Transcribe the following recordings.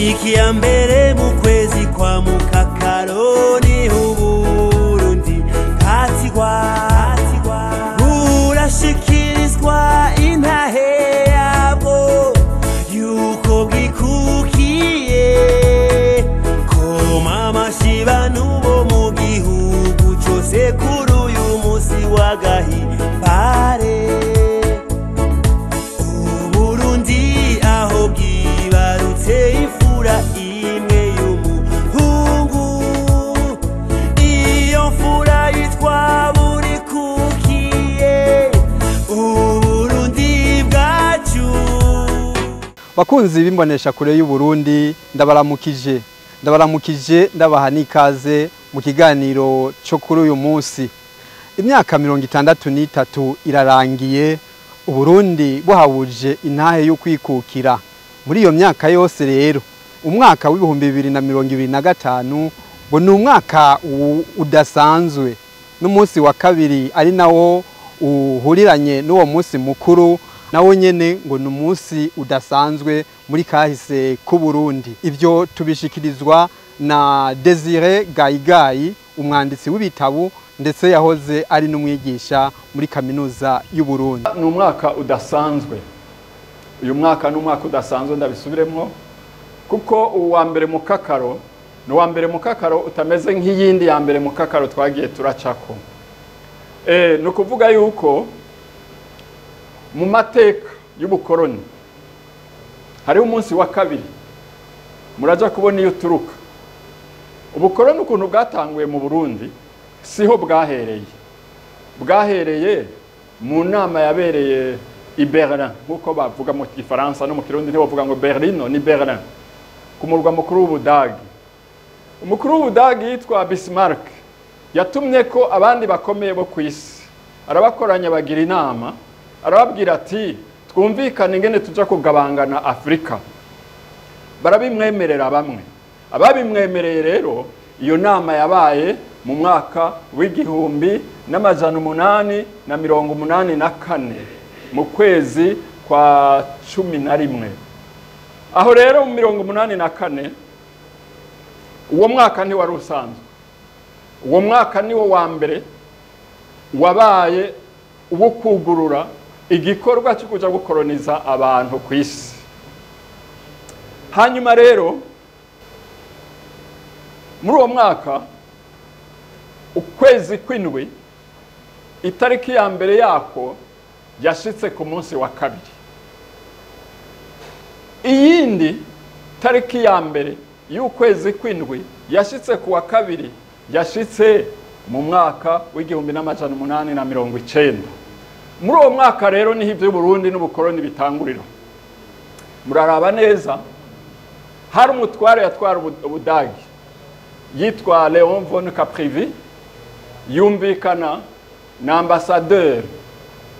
tariki ya mbere mu kwezi kwa mukakaro niho Uburundi bwatigwa burashikirizwa intahe yabwo yuko bwikukiye koma amashiba n'ubo mu gihugu cose kuri uyu musi w'agahimbare. Uburundi aho bwibarutse imfura imwe y'umuhungu, iyo mfura yitwa Burikukiye, Uburundi bwacu. Bakunzi b'imbonesha kure y'Uburundi, ndabaramukije ndabaha n'ikaze mu kiganiro cyo kuri uyu munsi. Imyaka 63 irarangiye Uburundi buhabuje intahe yo kwikukira. Muri iyo myaka yose rero umwaka w'ibihumbi 2025 ngo ni umwaka udasanzwe, n'umunsi wa kabiri ari nawo uhuriranye n'uwo munsi mukuru, nawo nyene ngo ni umunsi udasanzwe muri kahise ku Burundi. Ivyo tubishikirizwa na Desire Gayigayi, umwanditsi w'ibitabo ndetse yahoze ari n'umwigisha muri kaminuza y'u Burundi. Ni umwaka udasanzwe. Uyu mwaka ni umwaka udasanzwe, ndabisubiremwo, kuko uwa mbere mu kakaro ni uwa mbere mu kakaro utameze nk'iyindi ya mbere mu kakaro twagiye turacako. Ni ukuvuga yuko mu mateka y'ubukoroni hariho umunsi wa kabiri muraja kubona iyo turuka. Ubukoroni ukuntu bwatanguye mu Burundi siho bwahereye mu nama yabereye i Berlin, nkuko bavuga mu Gifaransa no mu Kirundi ntibavuga ngo Berlin, ni Berlin, ku murwa mukuru w'Ubudagi. Umukuru w'Ubudagi yitwa Bismarck yatumye ko abandi bakomeye bo ku isi, arabakoranya bagira inama, arababwira ati twumvikane ingene tuja kugabangana Afrika. Barabimwemerera bamwe. Ababimwemereye rero iyo nama yabaye mu mwaka w'1884 mu kwezi kwa 11. Aho rero mu 1884 uwo mwaka ntiwari usanzwe. Uwo mwaka niwo wa mbere wabaye uwo kugurura igikorwa cyo kuja gukoroniza abantu ku isi. Hanyuma rero muri uwo mwaka ukwezi kw'indwi itariki ya mbere yako yashitse ku munsi wa kabiri. Iyindi tariki ya mbere y'ukwezi kw'indwi yashitse ku wa kabiri yashitse mu mwaka w'1890. Muri uwo mwaka rero niho ivyo Burundi n'ubukoroni bitangurira. Muraraba neza, hari umutware yatwara Ubudagi yitwa Leon von Caprivi, yumvikana na ambassadeur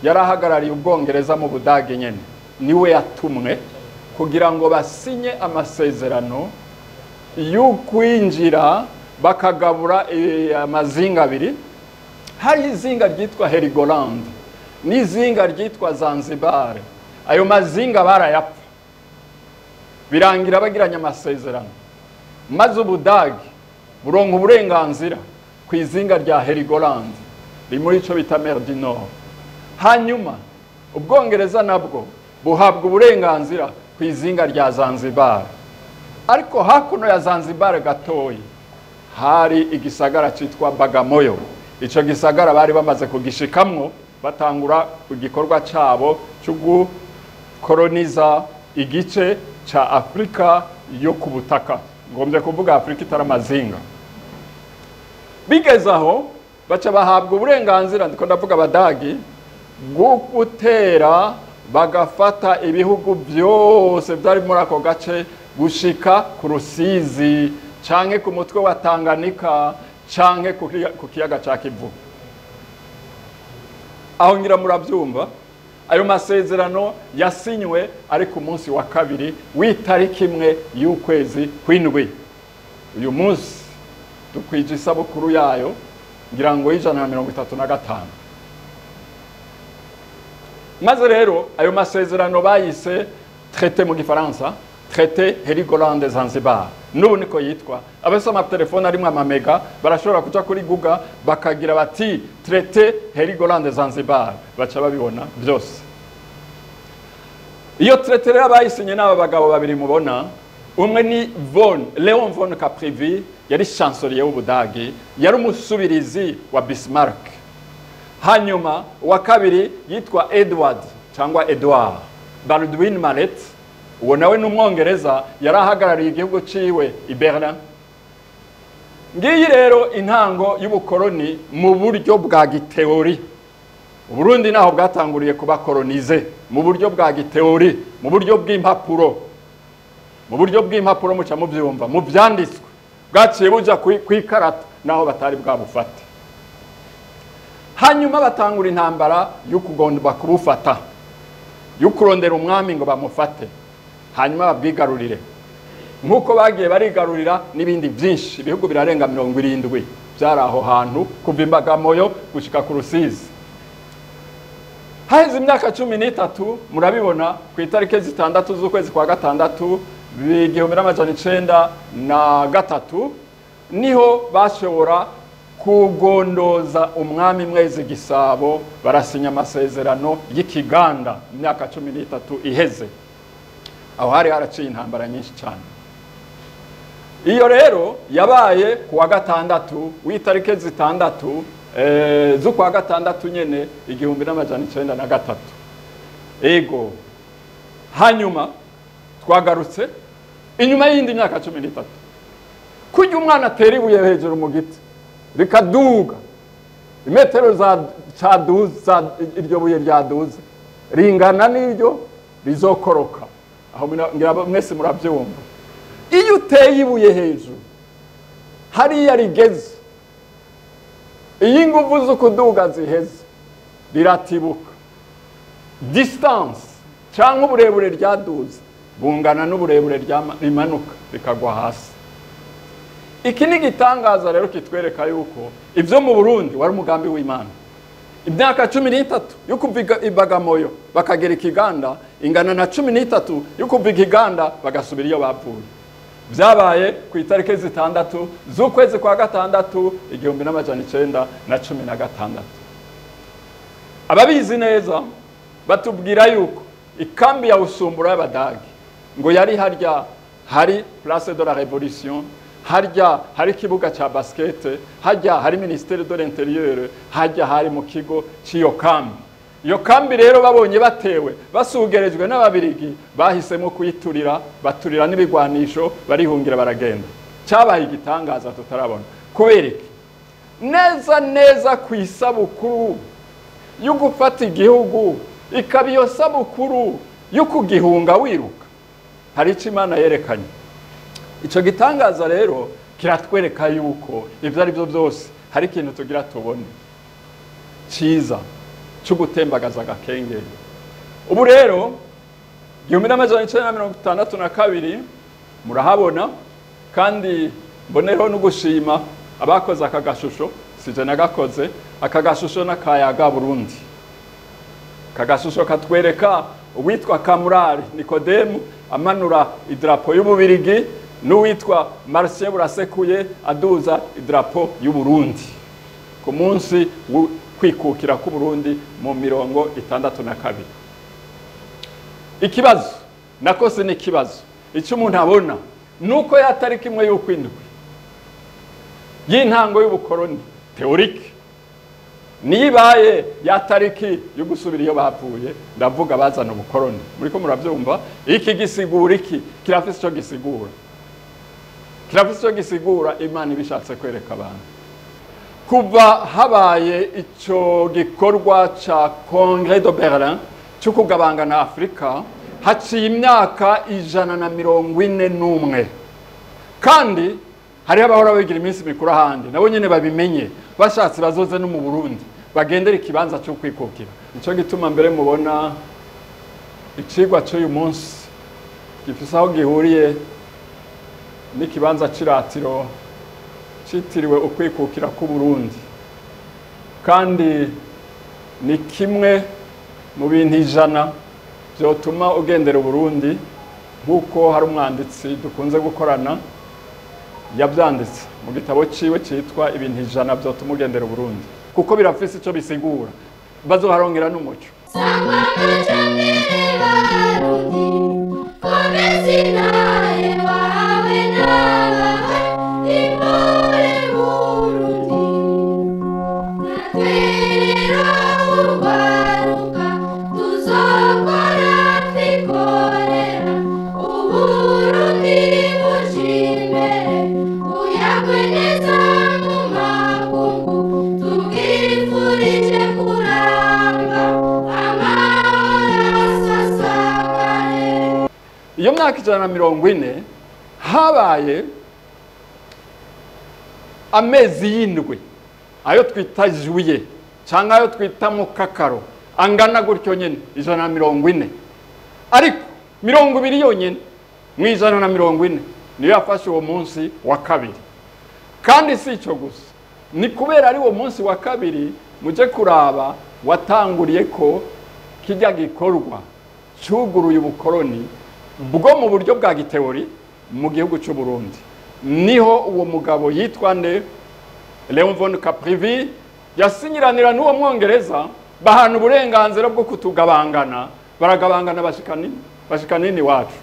yarahagarariye Ubwongereza mu Budagi nyene, niwe yatumwe kugira ngo basinye amasezerano y'ukwinjira bakagabura amazinga abiri. Hari izinga ryitwa Heligoland n'izinga ryitwa Zanzibar. Ayo mazinga barayapfa, birangira bagiranye amasezerano, maze Ubudagi buronka uburenganzira ku izinga rya Heligoland muri ico bita Mer du Nord. Hanyuma Ubwongereza nabwo buhabwa uburenganzira ku izinga rya Zanzibar. Ariko hakuno ya Zanzibar gatoyi hari igisagara citwa Bagamoyo. Ico gisagara bari bamaze kugishikamwo, batangura igikorwa cabo cyo gukoroniza igice ca Afrika yo ku butaka. Ngombye kuvuga Afrika itaramazinga. Bigeze aho baca bahabwa uburenganzira, ndiko ndavuga Abadagi, bwo gutera bagafata ibihugu byose byari muri ako gace gushika ku Rusizi canke ku mutwe wa Tanganyika canke ku kiyaga ca Kivu. Aho ngira murabyumva, ayo masezerano yasinywe ari ku munsi wa kabiri w'itariki imwe y'ukwezi kw'indwi. Uyu munsi dukwije isabukuru yayo ngira ngo 135. Maze rero ayo masezerano bayise traité mu Gifaransa, traité Heligoland Zanzibar n'ubu niko yitwa. Abese amatelefone arimo amamega barashobora kuja kuri Google bakagira bati traité Heligoland Zanzibar, baca babibona byose. Iyo traité rero bayisinye n'aba bagabo babiri mubona, umwe ni Leon von Caprivi, yari chancelier w'Ubudagi, yari umusubirizi wa Bismarck. Hanyuma wa kabiri yitwa Edward Baldwin Mallet, uwo nawe n'umwongereza yari ahagarariye igihugu ciwe i Berlin. Ngiyi rero intango y'ubukoroni mu buryo bwa giteori. Uburundi naho bwatanguriye kuba kolonize mu buryo bwa giteori, mu buryo bw'impapuro. Mu buryo bw'impapuro muca muvyumva, mu vyanditswe. Bwaciye buja kwikarata naho batari bwabufate. Hanyuma batangura intambara y'ukugomba kubufata, y'ukurondera umwami ngo bamufate, hanyuma babwigarurire. Nkuko bagiye barigarurira n'ibindi byinshi, ibihugu birarenga 70 byari aho hantu kuva Imbagamoyo gushika ku Rusizi. Haheze imyaka 13 murabibona ku itariki 6 z'ukwezi kwa gatandatu 1903 niho bashobora kugondoza umwami Mwezi Gisabo, barasinya amasezerano y'Ikiganda imyaka 13 iheze. Aho hari haraciye intambara nyinshi cyane. Iyo rero yabaye kuwa gatandatu w'itariki 6 z'ukwa gatandatu nyene 1903. Ego hanyuma twagarutse inyuma y'indi myaka 13 kujya umwana atera ibuye hejuru mu giti rikaduga imetero za iryo buye ryaduze ringana n'iryo rizokoroka. Aho ngira mwese murabyumva. Iyo uteye ibuye hejuru hariya rigeze, iyi nguvu zo kuduga ziheze riratibuka. Distance cyangwa uburebure ryaduze bungana n'uburebure rimanuka rikagwa hasi. Iki ni gitangaza rero kitwereka yuko ibyo mu Burundi wari umugambi w'Imana. Imyaka 13 yo kuva Ibagamoyo bakagera Ikiganda ingana na 13 yo kuva Ikiganda bagasubira iyo bavuye. Byabaye ku itariki 6 z'ukwezi kwa gatandatu 1916. Ababizi neza batubwira yuko ikambi ya Usumbura y'Abadagi ngo yari harya hari Place de la Révolution, harya hari kibuga cha basket, harya hari Ministère de l'Intérieur, harya hari mu kigo ciyo kambi. Iyo kambi rero babonye batewe basugerejwe n'Ababirigi bahisemo kuyiturira, baturira n'ibigwanisho barihungira baragenda. Cyabaye igitangaza tutarabona. Kubereke neza ku isabukuru yo gufata igihugu ikabiyo sabukuru yo kugihunga wiruka, hari icyo Imana yerekanye. Ico gitangaza rero kiratwereka yuko ivyo ari byo byose hari ikintu tugira tubone ciza cyo gutembagaza agakengeri. Ubu rero 1962 murahabona, kandi mbonereho no gushima abakoze akagashusho, sije nagakoze akagashusho n'akayaga Burundi. Akagashusho katwereka uwitwa Kamurari Nikodemu amanura idrapo y'Ububirigi n'uwitwa Marcien Burasekuye aduza idrapo y'Uburundi ku munsi kwikukira ku Burundi mu 1962. Ikibazo nakose ni kibazo icyo umuntu abona nuko yatariki imwe y'ukwindwi y'intango y'ubukoroni teorike nibaye yatariki yo gusubira iyo bavuye, ndavuga bazana ubukoroni. Muriko murabyumva iki gisigura iki? Kirafise cyo gisigura, kirafise cyo gisigura Imana ibishatse kwereka abantu. Kuva habaye ico gikorwa ca Congrès de Berlin cyo kugabangana Afrika haciye imyaka 141, kandi hari abahora bigira iminsi mikuru ahandi nabo nyene babimenye bashatse bazoze no mu Burundi bagendera ikibanza cyo kwikukira. Nico gituma mbere mubona icigwa cy'uyu munsi gifise aho gihuriye n'ikibanza ciratiro citiriwe ukwikukira ku Burundi, kandi ni kimwe mu bintu 100 byotuma ugendera Burundi nk'uko hari umwanditsi dukunze gukorana yabyanditse mu gitabo ciwe cyitwa ibintu ijana byotuma ugendera Burundi, kuko birafise icyo bisigura, bazoharongera n'umuco. Iyo myaka 140 habaye amezi y'indwi ayo twita juye cyangwa ayo twita mukakaro angana gutyo nyene 140, ariko 20 yonyene mu 140 niyo yafashe uwo munsi wa kabiri. Kandi si icyo gusa, ni kubera ari uwo munsi wa kabiri muje kuraba watanguriye ko kijya gikorwa cyuguruye ubukoroni bwo mu buryo bwa giteori mu gihugu cy'u Burundi. Niho uwo mugabo yitwa nde Leon von Caprivi yasinyiranira n'uwo mwongereza bahana uburenganzira bwo kutugabangana, baragabangana bashikanini wacu.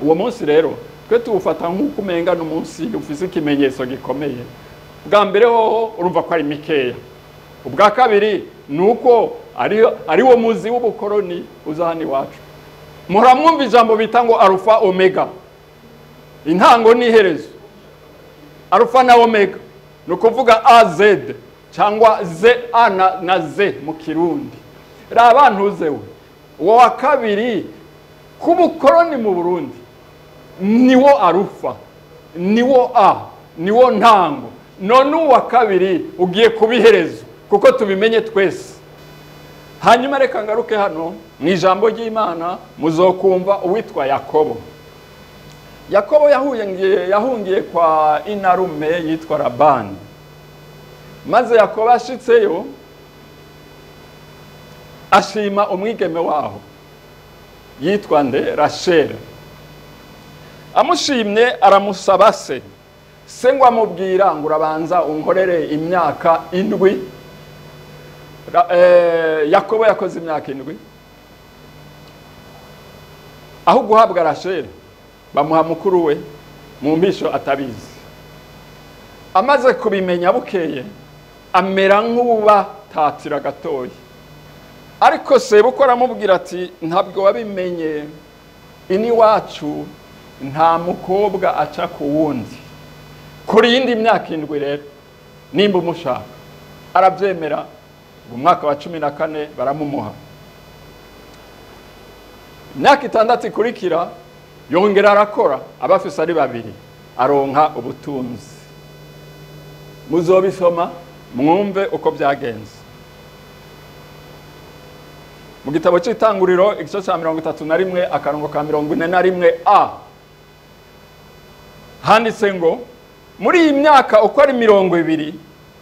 Uwo munsi rero twe tuwufata nk'uko umenga n'umunsi ufise ikimenyetso gikomeye. Bwa mbere hoho urumva ko ari mikeya, ubwa kabiri nuko ari wo muzi w'ubukoroni uzahani wacu. Muramwumva ijambo bita ngo Alpha Omega, intango n'iherezo. Alpha na Omega no kuvuga AZ cyangwa Z A na Z mu Kirundi. Raba ntuzewe uwo wa kabiri kubukoroni mu Burundi niwo Alpha, niwo A, niwo ntango, none uwa kabiri ugiye kubiherezo kuko tubimenye twese. Hanyuma reka ngaruke hano mu ijambo ry'Imana muzokumva uwitwa Yakobo. Yakobo yahungiye kwa inarume yitwa Labani. Maze Yakobo ashitseyo ashima umwigeme waho yitwa nde Rachel. Amushimye aramusaba se ngo amubwira ngo urabanza unkorere imyaka 7. Yakobo yakoze imyaka 7 aho guhabwa Rachel bamuha mukuru we mu mbisho atabizi. Amaze kubimenya bukeye amera nk'uba tatira gatoyi, ariko se buko aramubwira ati ntabwo wabimenye, ini wacu nta mukobwa aca ku wundi kuri yindi myaka 7 rero nimba umushaka. Arabyemera. Mu mwaka wa 14 baramumuha. Imyaka 6 ikurikira yongera arakora, abafise ari 2 aronka ubutunzi. Muzobisoma mwumve uko byagenze mu gitabo cy'Itanguriro igice cya 31 akarongo ka 41a. Handitse ngo muri iyi myaka uko ari 20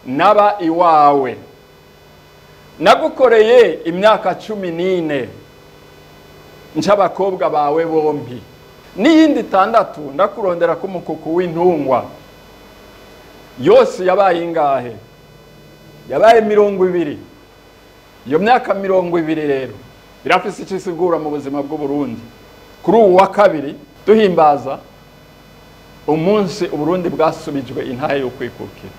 naba iwawe nagukoreye imyaka 14 ncabakobwa bawe bombi, n'iyindi 6 ndakurondera ku mukuku w'intungwa. Yose yabaye ingahe? Yabaye 20. Iyo myaka 20 rero birafise ikisigura mu buzima bw'u Burundi. Kuri uwa kabiri duhimbaza umunsi u Burundi bwasubijwe intahe yo kwikukira.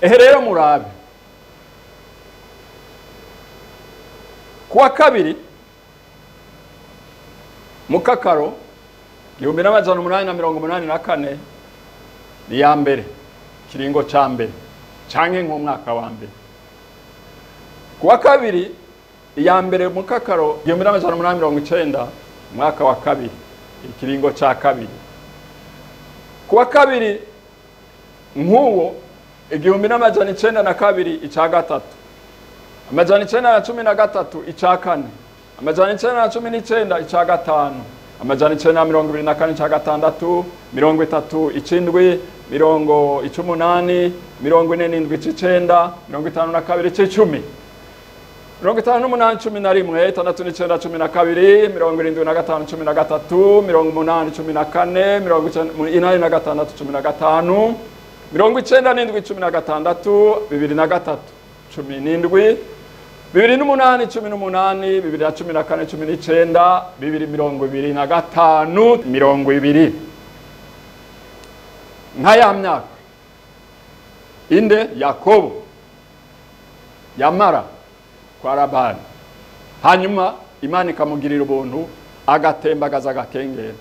Rero murabe kuwa kabiri mukakaro 1884 ni ya mbere kiringo ca mbere canke nk'umwaka wa mbere. Kuwa kabiri ya mbere mukakaro 1890 mwaka wa kabiri ikiringo ca kabiri. Kuwa kabiri nk'uwo 1902 ica gatatu, 1913 ica kane, 1919 ica gatanu, 1924 ica gatandatu, 30 icindwi, 18, 47 ic'icenda, 52 ic'icumi. 58 11 69 12 75 13 80 14 86 15 97 16 2003 17 2008 18 2014 19 2025 20 nk'aya myaka inde Yakobo yamara kwa Labani, hanyuma Imana ikamugirira ubuntu agatembagaza agakengera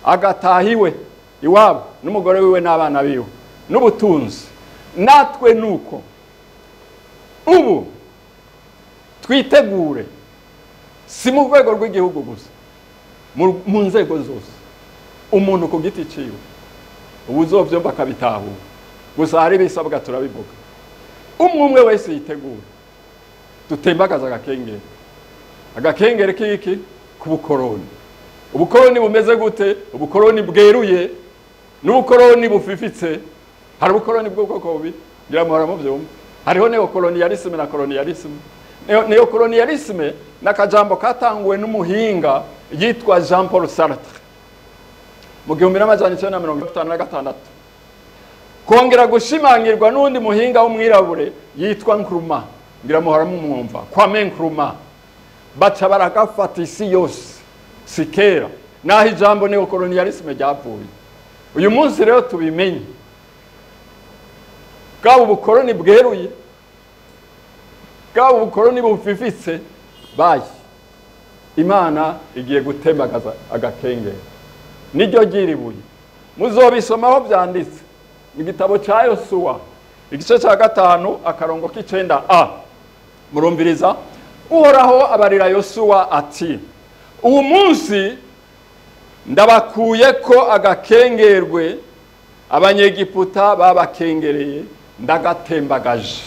agatahiwe iwabo n'umugore wiwe n'abana biwe n'ubutunzi. Natwe nuko ubu twitegure, si mu rwego rw'igihugu gusa, mu nzego zose, umuntu ku giti ciwe ubu uzovyumva akabitahura. Gusa hari bisabwa turabivuga, umwe wese yitegure dutembagaza agakengere kiki ku bukoroni. Ubukoroni bumeze gute? Ubukoroni bweruye n'ubukoroni bufifitse. Hari ubukoroni bw'ubwoko bubi ngira muhora mu vyumva. Hariho neokolonialisme na kolonialisme. Neokolonialisme n'akajambo katanguwe n'umuhinga yitwa Jean Paul Sartre mu 1956, kongera gushimangirwa n'undi muhinga w'umwirabure yitwa Nkrumah, ngira muhora mumwumva, Kwame Nkrumah. Baca baragafata isi yose sikera naho ijambo neokolonialisme ryavuye. Uyu munsi rero tubimenye, bwaba ubukoroni bweruye bwaba ubukoroni bufifitse, bayi Imana igiye gutembagaza agakengera. Niryo ryiribuye muzobisomaho byanditse mu gitabo ca Yosuwa igice ca 5 akarongo k'9a. Murumviriza Uhoraho abarira Yosuwa ati, uwo munsi ndabakuye ko agakengerwe abanyegiputa babakengereye ndagatembagaje.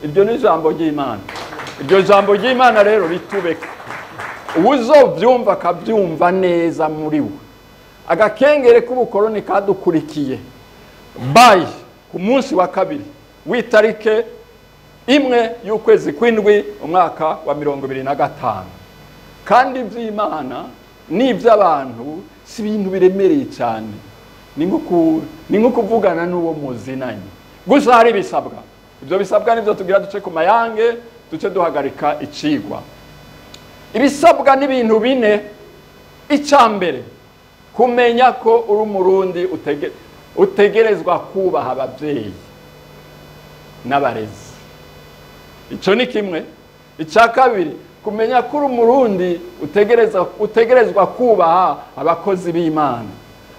Iryo ni ijambo ry'Imana. Iryo jambo ry'Imana rero ritubeka, uzovyumva akabyumva neza muri we. Agakengere k'ubukoroni kadukurikiye bayi ku munsi wa kabiri w'itarike imwe y'ukwezi kw'indwi umwaka wa 2025. Kandi ivy'Imana n'ivy'abantu si ibintu biremereye cyane, ni nko kuvugana n'uwo muzinanye. Gusa hari bisabwa, ibyo bisabwa nivyo tugira duce ku mayange duce duhagarika icigwa. Ibisabwa n'ibintu bine. Icambere, kumenya ko uri umurundi utegerezwa kubaha abavyeyi n'abarezi. Ico ni kimwe. Ica kabiri, kumenya ko uri umurundi utegerezwa kubaha abakozi b'Imana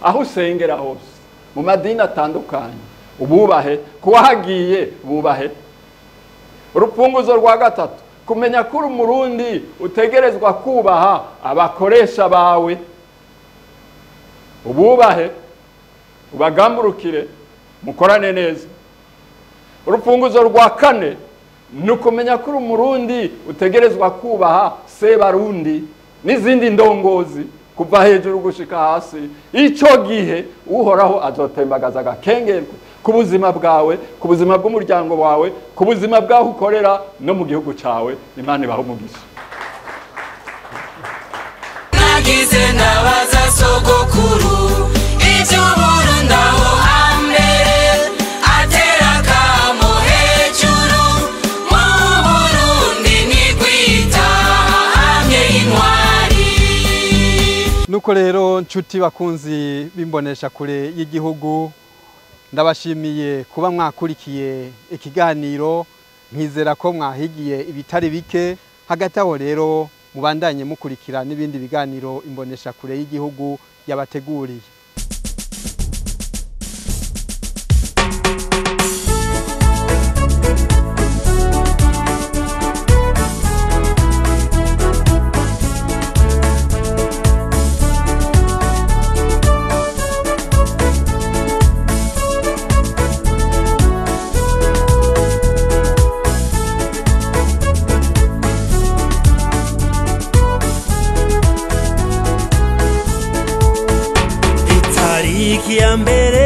aho usengera hose, mu madini atandukanye ububahe, kuwahagiye bubahe. Urufunguzo rwa gatatu, kumenya ko uri umurundi utegerezwa kubaha abakoresha bawe, ububahe, ubagamburukire, mukorane neza. Urufunguzo rwa kane, nukumenya ko uri umurundi utegerezwa kubaha sebarundi n'izindi ndongozi kuva hejuru gushika hasi. Ico gihe Uhoraho azotembagaza agakengere ku buzima bwawe, ku buzima bw'umuryango wawe, ku buzima bwaho ukorera no mu gihugu cawe. Imana ibaho umugisha. Nagize ndabaza sogokuru ivyo Burundi aho hambere atera kamo hejuru mu Burundi nigwita hamye intwari. Nuko rero nshuti bakunzi bimbonesha kure y'igihugu, ndabashimiye kuba mwakurikiye ikiganiro. Nkizera ko mwahigiye ibitari bike. Hagati aho rero mubandanye mukurikira n'ibindi biganiro imbonesha kure y'igihugu yabateguriye. Itariki ya mbere